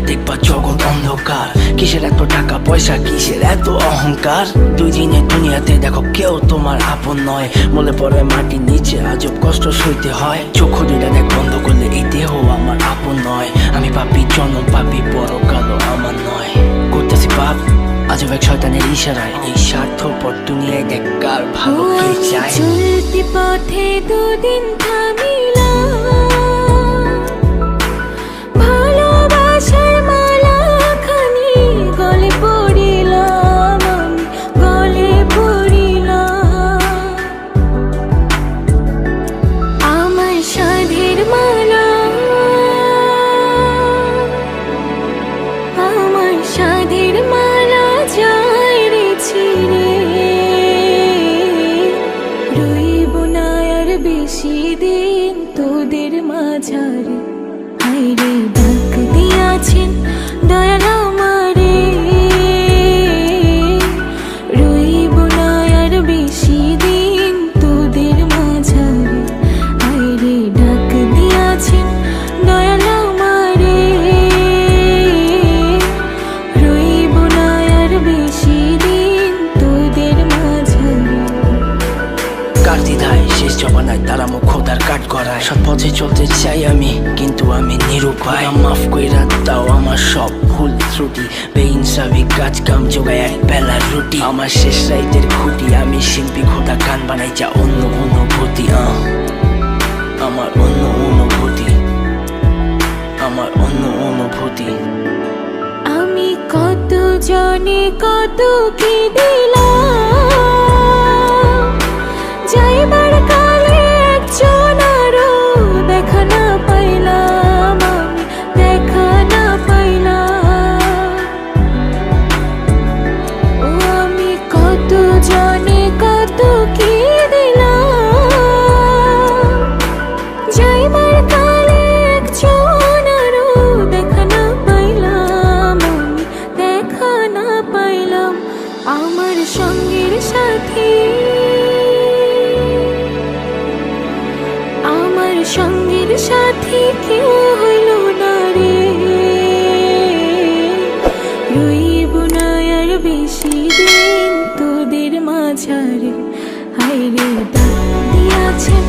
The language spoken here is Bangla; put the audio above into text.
দেখবা জগৎ অন্ধকার। কিসের এত টাকা পয়সা, কিসের এত অহংকার? দুই দিনের দুনিয়াতে দেখো কেউ তোমার আপন নয়। মলে পড়ে মাটির নিচে আজব কষ্ট সইতে হয়। চক্ষু দুইটা দেখ বন্ধ করলে এই দেহ আমার আপন নয়। আমি পাপী জন্ম পাপী পরকালও আমার নয়। করতেছি পাপ আজব এক শয়তানের ইশারায়। এই স্বার্থপর দুনিয়ায় দেখ কার ভালো কে চায়। চলতি পথে দুদিন থামিলাম, ভালোবাসার মালাখানি গলে পড়িলাম, আমি গলে পড়িলাম। আমার সাধের মালা, আমার সাধের মালা যায় রে ছিঁড়ে। রইব না আর বেশি দিন তোদের মাঝারে। হায়রে ডাক দিয়াছেন দয়াল আমারে। রইব না আর বেশি দিন তোদের মাঝারে। হায়রে ডাক দিয়াছেন দয়াল আমারে। রইব না আর বেশি দিন তোদের মাঝারে। কার দ্বিধায় শেষ জমানায় তারা মুখ খোদার কাট করায়। সৎ পথে চলতে চাই আমি কিন্তু আমি নিরুপায়। মাফ কইরা দাও আমার সব ভুল ত্রুটি। বেইনসাফি কাজ কাম জোগায় এক বেলার রুটি। আমার শেষ রাইতের খুঁটি, আমি শিল্পী খোদা গান বানাই যা অন্য অনুভূতি। আমার অন্য অনুভূতি, আমার অন্য অনুভূতি। আমি কত জনে কত কি দিলাম, যাইবার কালে একজন আরো দেখা না পাইলাম, আমি দেখা না পাইলাম। ও আমি কত জনে কত কি দিলাম, যাইবার কালে একজন আরো দেখা না পাইলাম, আমি দেখা না পাইলাম। আমার সঙ্গের সাথী, আমার সঙ্গের সাথী কেউ হইল না রে। রইব না আর বেশি দিন তোদের মাঝারে। হায়রে ডাক দিয়াছেন